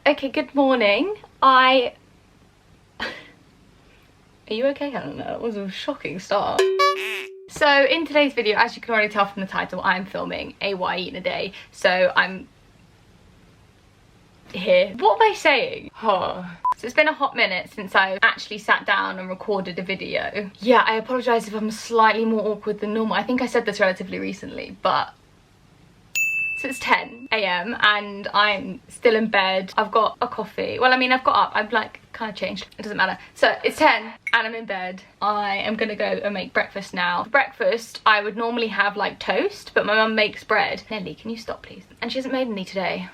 Okay, good morning. Are you okay, Helen? That was a shocking start. So in today's video, as you can already tell from the title, I'm filming a what I eat in a day. So I'm here. What am I saying? So it's been a hot minute since I've actually sat down and recorded a video. Yeah, I apologise if I'm slightly more awkward than normal. I think I said this relatively recently, but so it's 10 AM and I'm still in bed. I've got a coffee. Well, I mean, I've got up. I've like kind of changed. It doesn't matter. So it's 10 and I'm in bed. I am gonna go and make breakfast now. For breakfast, I would normally have like toast, but my mum makes bread. Nelly, can you stop, please? And she hasn't made any today.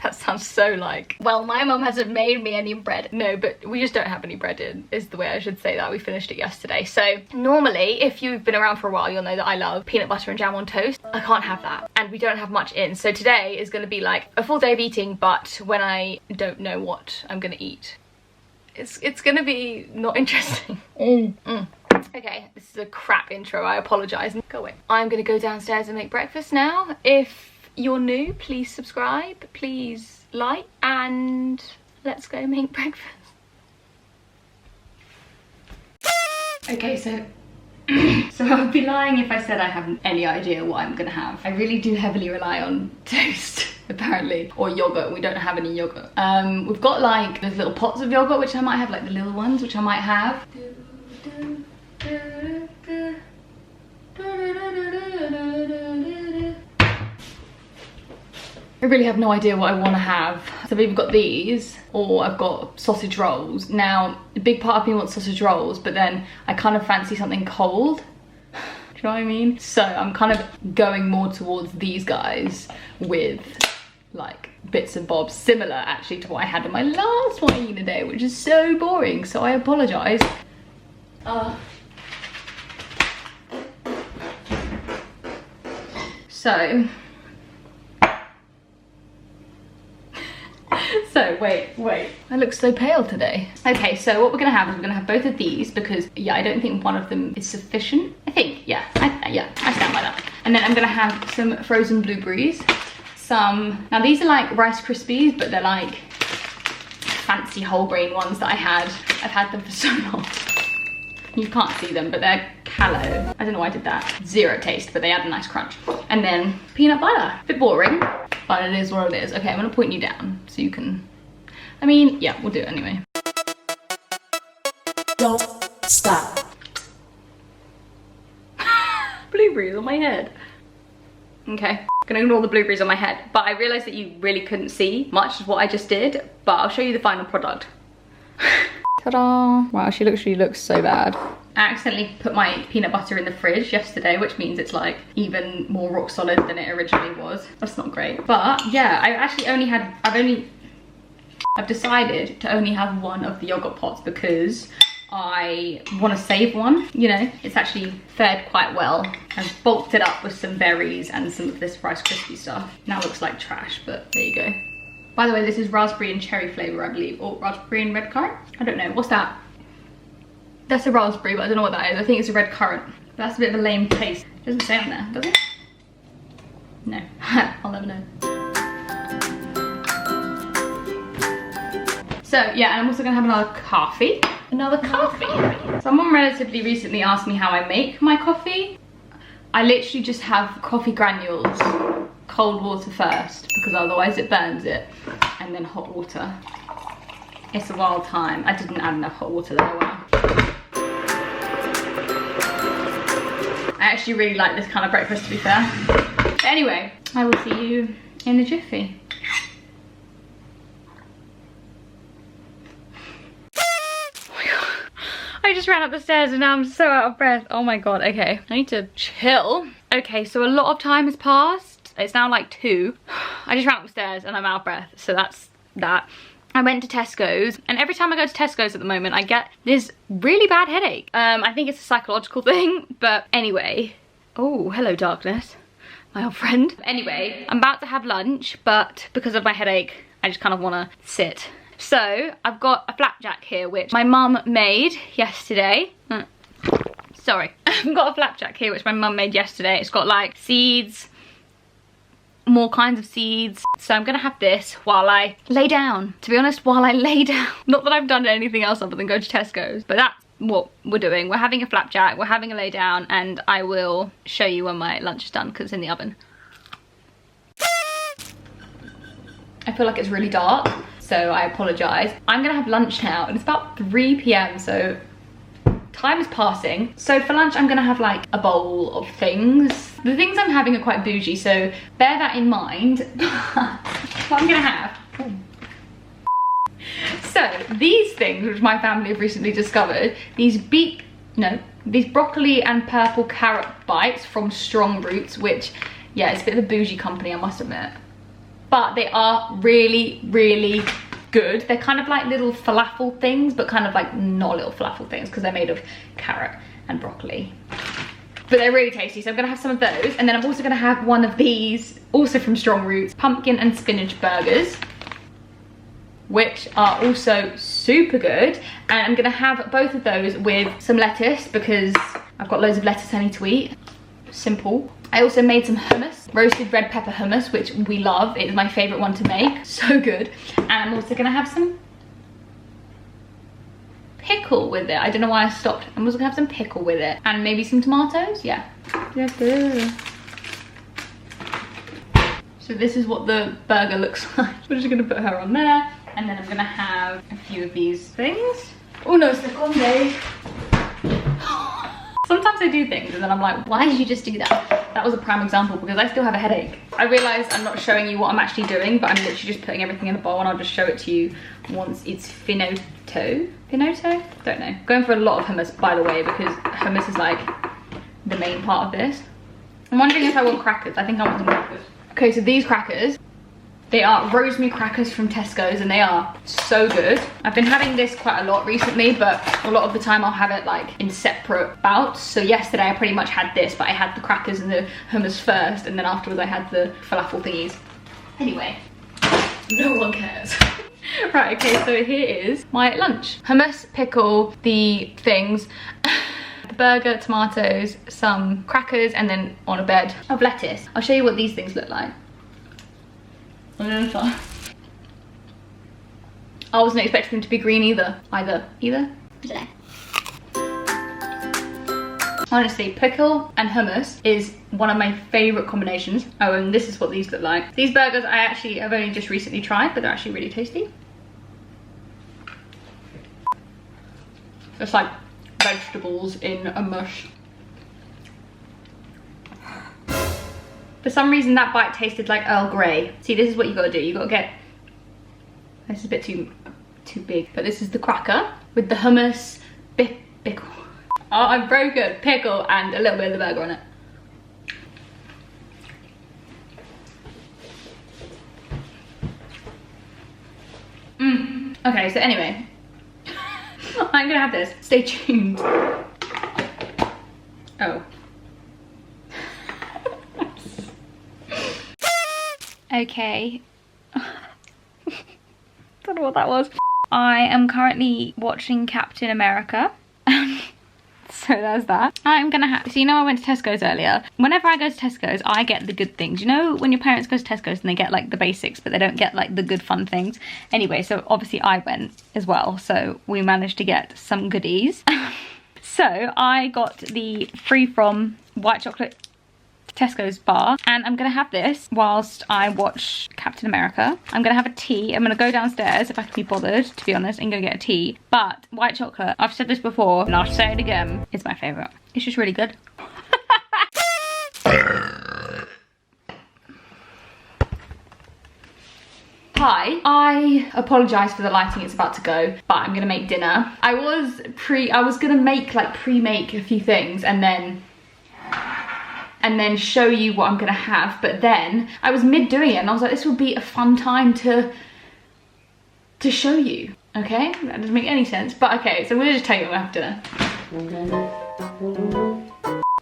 That sounds so like, well, my mum hasn't made me any bread. No, but we just don't have any bread in, is the way I should say that. We finished it yesterday. So normally, if you've been around for a while, you'll know that I love peanut butter and jam on toast. I can't have that. And we don't have much in. So today is gonna be like a full day of eating, but when I don't know what I'm gonna eat. It's gonna be not interesting. Okay, this is a crap intro, I apologise. Go away. I'm gonna go downstairs and make breakfast now. If you're new, please subscribe, please like, and let's go make breakfast. Okay, so I'd be lying if I said I haven't any idea what I'm gonna have. I really do heavily rely on toast, apparently, or yogurt. We don't have any yogurt. We've got like those little pots of yogurt, which I might have, like the little ones, which I might have. I really have no idea what I want to have. So I've either got these or I've got sausage rolls. Now, a big part of me wants sausage rolls, but then I kind of fancy something cold. Do you know what I mean? So I'm kind of going more towards these guys with like bits and bobs, similar actually to what I had in my last one in a day, which is so boring, so I apologise. So wait, I look so pale today. Okay, so what we're gonna have is we're gonna have both of these because, yeah, I don't think one of them is sufficient. I think, yeah, I stand by that. And then I'm gonna have some frozen blueberries. Now these are like Rice Krispies, but they're like fancy whole grain ones that I've had them for so long. You can't see them, but they're callow. I don't know why I did that. Zero taste, but they add a nice crunch. And then peanut butter. A bit boring, but it is what it is. Okay, I'm gonna point you down so you can, I mean, yeah, we'll do it anyway. Don't stop. Blueberries on my head. Okay, gonna ignore the blueberries on my head, but I realized that you really couldn't see much of what I just did, but I'll show you the final product. Ta-da! Wow, she looks so bad. I accidentally put my peanut butter in the fridge yesterday, which means it's like even more rock solid than it originally was. That's not great. But yeah, I've decided to only have one of the yogurt pots because I want to save one. You know, it's actually fared quite well. I've bulked it up with some berries and some of this Rice Krispie stuff. Now it looks like trash, but there you go. By the way, this is raspberry and cherry flavour, I believe, or raspberry and red currant. I don't know, what's that? That's a raspberry, but I don't know what that is. I think it's a red currant. That's a bit of a lame taste. It doesn't say on there, does it? No, I'll never know. So yeah, and I'm also gonna have another coffee. Someone relatively recently asked me how I make my coffee. I literally just have coffee granules, cold water first, because otherwise it burns it, and then hot water. It's a wild time. I didn't add enough hot water there, wow. I actually really like this kind of breakfast, to be fair. But anyway, I will see you in a jiffy. I just ran up the stairs and now I'm so out of breath. Oh my god, okay. I need to chill. Okay, so a lot of time has passed. It's now like 2. I just ran up the stairs and I'm out of breath, so that's that. I went to Tesco's, and every time I go to Tesco's at the moment, I get this really bad headache. I think it's a psychological thing, but anyway. Oh, hello darkness, my old friend. Anyway, I'm about to have lunch, but because of my headache, I just kind of want to sit. So, I've got a flapjack here, which my mum made yesterday. Sorry. I've got a flapjack here, which my mum made yesterday. It's got like seeds, more kinds of seeds. So I'm gonna have this while I lay down. To be honest, while I lay down. Not that I've done anything else other than go to Tesco's, but that's what we're doing. We're having a flapjack, we're having a lay down, and I will show you when my lunch is done because it's in the oven. I feel like it's really dark, so I apologise. I'm gonna have lunch now, and it's about 3 p.m, so time is passing. So for lunch, I'm gonna have like a bowl of things. The things I'm having are quite bougie, so bear that in mind. What I'm gonna have. So these things, which my family have recently discovered, these broccoli and purple carrot bites from Strong Roots, which, yeah, it's a bit of a bougie company, I must admit. But they are really, really good. They're kind of like little falafel things, but kind of like not little falafel things because they're made of carrot and broccoli. But they're really tasty, so I'm gonna have some of those. And then I'm also gonna have one of these, also from Strong Roots, pumpkin and spinach burgers, which are also super good. And I'm gonna have both of those with some lettuce because I've got loads of lettuce I need to eat. Simple. I also made some hummus, roasted red pepper hummus, which we love. It is my favorite one to make, so good. And I'm also gonna have some pickle with it. I don't know why I stopped. I'm also gonna have some pickle with it. And maybe some tomatoes, yeah. So this is what the burger looks like. We're just gonna put her on there. And then I'm gonna have a few of these things. Uno seconde. Sometimes I do things and then I'm like, why did you just do that? That was a prime example because I still have a headache. I realise I'm not showing you what I'm actually doing, but I'm literally just putting everything in a bowl and I'll just show it to you once it's finito? Finito? Don't know. Going for a lot of hummus, by the way, because hummus is like the main part of this. I'm wondering if I want crackers. I think I want some crackers. Okay, so these crackers, they are rosemary crackers from Tesco's and they are so good. I've been having this quite a lot recently, but a lot of the time I'll have it like in separate bouts. So yesterday I pretty much had this, but I had the crackers and the hummus first, and then afterwards I had the falafel thingies. Anyway, no one cares. Right, okay, so here is my lunch. Hummus, pickle, the things, the burger, tomatoes, some crackers, and then on a bed of lettuce. I'll show you what these things look like. I wasn't expecting them to be green either. Honestly, pickle and hummus is one of my favourite combinations. Oh, and this is what these look like. These burgers I've only just recently tried, but they're actually really tasty. It's like vegetables in a mush. For some reason that bite tasted like Earl Grey. See, this is what you gotta do. You gotta get, this is a bit too big, but this is the cracker with the hummus, pickle. Oh, I broke it. Pickle and a little bit of the burger on it. Okay, so anyway, I'm gonna have this. Stay tuned. Oh. Okay. Don't know what that was. I am currently watching Captain America. So there's that. I'm gonna have, so you know I went to Tesco's earlier. Whenever I go to Tesco's, I get the good things. You know when your parents go to Tesco's and they get like the basics, but they don't get like the good fun things? Anyway, so obviously I went as well. So we managed to get some goodies. So I got the free from white chocolate Tesco's bar, and I'm gonna have this whilst I watch Captain America. I'm gonna have a tea. I'm gonna go downstairs if I can be bothered, to be honest, and go get a tea. But white chocolate, I've said this before and I'll say it again, it's my favourite. It's just really good. Hi, I apologise for the lighting, it's about to go, but I'm gonna make dinner. I was gonna make like pre-make a few things and then show you what I'm gonna have, but then I was mid doing it and I was like, this would be a fun time to show you. Okay, that doesn't make any sense, but okay, so I'm gonna just tell you what I have for dinner.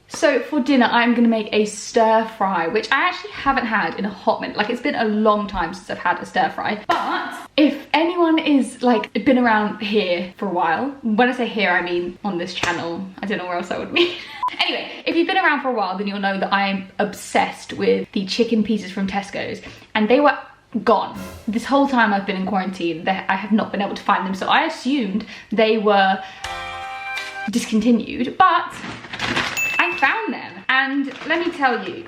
So for dinner, I'm gonna make a stir fry, which I actually haven't had in a hot minute. Like, it's been a long time since I've had a stir fry. But if anyone is like been around here for a while. When I say here, I mean on this channel. I don't know where else that would mean. Anyway, if you've been around for a while, then you'll know that I'm obsessed with the chicken pieces from Tesco's, and they were gone. This whole time I've been in quarantine, I have not been able to find them, so I assumed they were discontinued, but I found them. And let me tell you,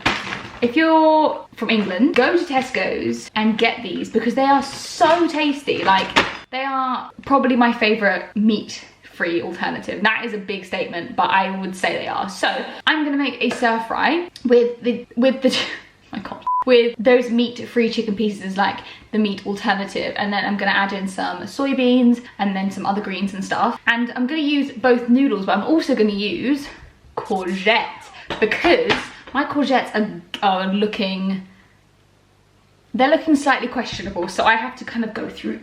if you're from England, go to Tesco's and get these because they are so tasty. Like, they are probably my favourite meat-free alternative. That is a big statement, but I would say they are. So I'm gonna make a stir fry with the my God, with those meat-free chicken pieces, like the meat alternative, and then I'm gonna add in some soybeans and then some other greens and stuff. And I'm gonna use both noodles, but I'm also gonna use courgette because my courgettes are looking, they're looking slightly questionable, so I have to kind of go through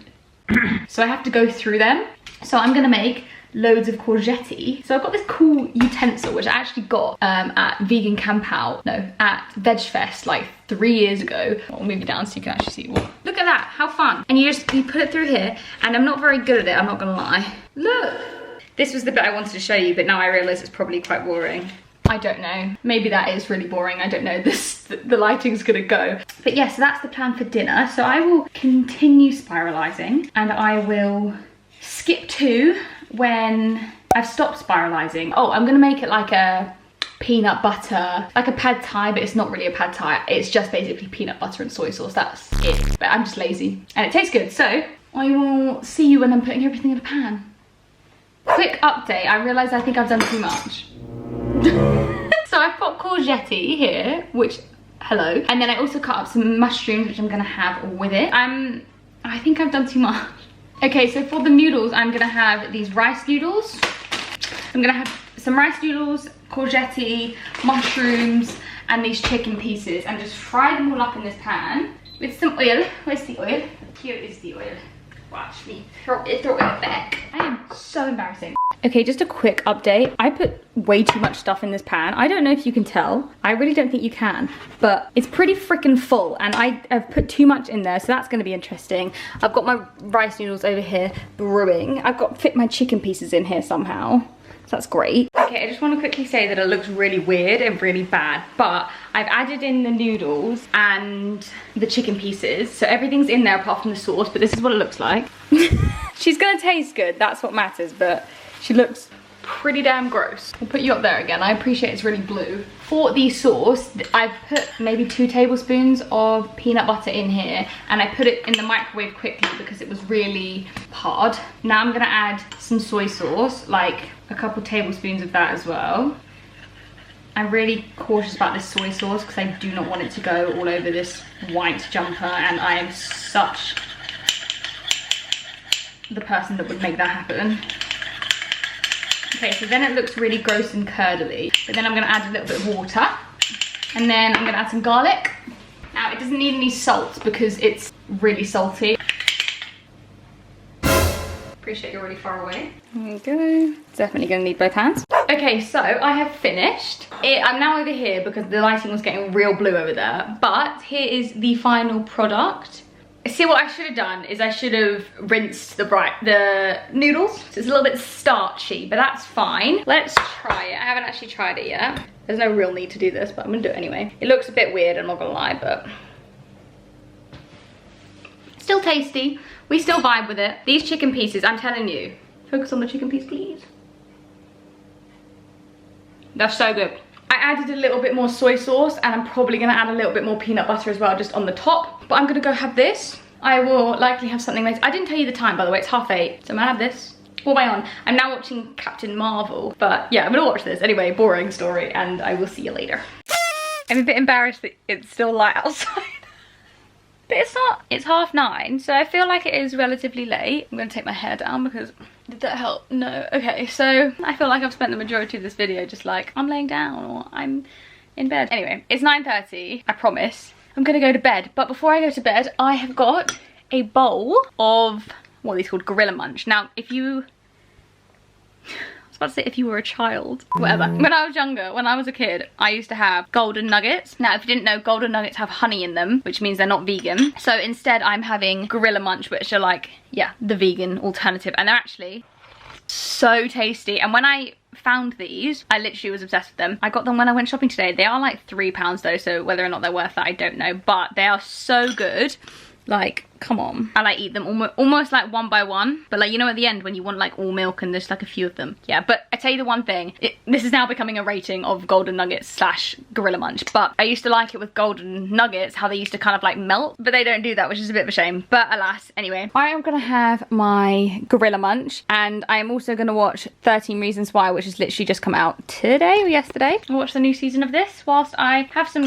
so I have to go through them. So I'm gonna make loads of courgette. So I've got this cool utensil which I actually got at Vegan Camp Out, no, at Veg Fest like 3 years ago. I'll move it down so you can actually see what. Look at that, how fun. And you put it through here, and I'm not very good at it, I'm not gonna lie. Look, this was the bit I wanted to show you, but now I realise it's probably quite boring. I don't know, maybe that is really boring, I don't know, the lighting's gonna go. But yeah, so that's the plan for dinner. So I will continue spiralising, and I will skip to when I've stopped spiralising. Oh, I'm gonna make it like a peanut butter, like a pad thai, but it's not really a pad thai. It's just basically peanut butter and soy sauce, that's it. But I'm just lazy, and it tastes good. So I will see you when I'm putting everything in a pan. Quick update, I realised I think I've done too much. So I've got courgette here, which, hello. And then I also cut up some mushrooms, which I'm gonna have with it. I think I've done too much. Okay, so for the noodles, I'm gonna have these rice noodles. I'm gonna have some rice noodles, courgette, mushrooms, and these chicken pieces, and just fry them all up in this pan with some oil. Where's the oil? Here is the oil. Watch me throw it back. I am so embarrassing. Okay, just a quick update. I put way too much stuff in this pan. I don't know if you can tell. I really don't think you can, but it's pretty freaking full, and I've put too much in there, so that's gonna be interesting. I've got my rice noodles over here brewing. I've got to fit my chicken pieces in here somehow. So that's great. Okay, I just want to quickly say that it looks really weird and really bad, but I've added in the noodles and the chicken pieces. So everything's in there apart from the sauce, but this is what it looks like. She's gonna taste good, that's what matters, but she looks pretty damn gross. I'll put you up there again. I appreciate it's really blue. For the sauce, I've put maybe 2 tablespoons of peanut butter in here, and I put it in the microwave quickly because it was really hard. Now I'm gonna add some soy sauce, like a couple tablespoons of that as well. I'm really cautious about this soy sauce because I do not want it to go all over this white jumper, and I am such the person that would make that happen. Okay, so then it looks really gross and curdly, but then I'm gonna add a little bit of water, and then I'm gonna add some garlic. Now it doesn't need any salt because it's really salty. Appreciate you're really far away. There you go. Definitely gonna need both hands. Okay, so I have finished. I'm now over here because the lighting was getting real blue over there, but here is the final product. See, what I should have done is I should have rinsed the noodles. So it's a little bit starchy, but that's fine. Let's try it. I haven't actually tried it yet. There's no real need to do this, but I'm gonna do it anyway. It looks a bit weird, I'm not gonna lie, but still tasty. We still vibe with it. These chicken pieces, I'm telling you, focus on the chicken piece, please. That's so good. I added a little bit more soy sauce, and I'm probably gonna add a little bit more peanut butter as well, just on the top. But I'm gonna go have this. I will likely have something later. I didn't tell you the time, by the way, it's 8:30. So I'm gonna have this. What am I on? I'm now watching Captain Marvel. But yeah, I'm gonna watch this. Anyway, boring story, and I will see you later. I'm a bit embarrassed that it's still light outside. But it's not, it's 9:30, so I feel like it is relatively late. I'm gonna take my hair down because, did that help? No. Okay, so I feel like I've spent the majority of this video just like, I'm laying down or I'm in bed. Anyway, it's 9:30, I promise. I'm gonna go to bed, but before I go to bed, I have got a bowl of, what are these called? Gorilla Munch. Now, if you, I was about to say if you were a child. Whatever. When I was younger, when I was a kid, I used to have golden nuggets. Now, if you didn't know, golden nuggets have honey in them, which means they're not vegan. So instead, I'm having Gorilla Munch, which are like, yeah, the vegan alternative. And they're actually so tasty. And when I found these, I literally was obsessed with them. I got them when I went shopping today. They are like £3 though, so whether or not they're worth that, I don't know. But they are so good. Like, come on. I like eat them almost like one by one, but like, you know, at the end when you want like all milk and there's like a few of them. Yeah, but I tell you the one thing, this is now becoming a rating of golden nuggets slash Gorilla Munch, but I used to like it with golden nuggets, how they used to kind of like melt, but they don't do that, which is a bit of a shame. But alas, anyway, I am gonna have my Gorilla Munch, and I am also gonna watch 13 Reasons Why, which has literally just come out today or yesterday. I'll watch the new season of this whilst I have some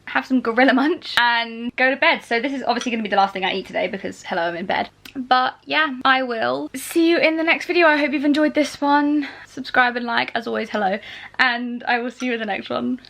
have some Gorilla Munch and go to bed. So this is obviously going to be the last thing I eat today because, hello, I'm in bed. But yeah, I will see you in the next video. I hope you've enjoyed this one. Subscribe and like, as always, hello. And I will see you in the next one.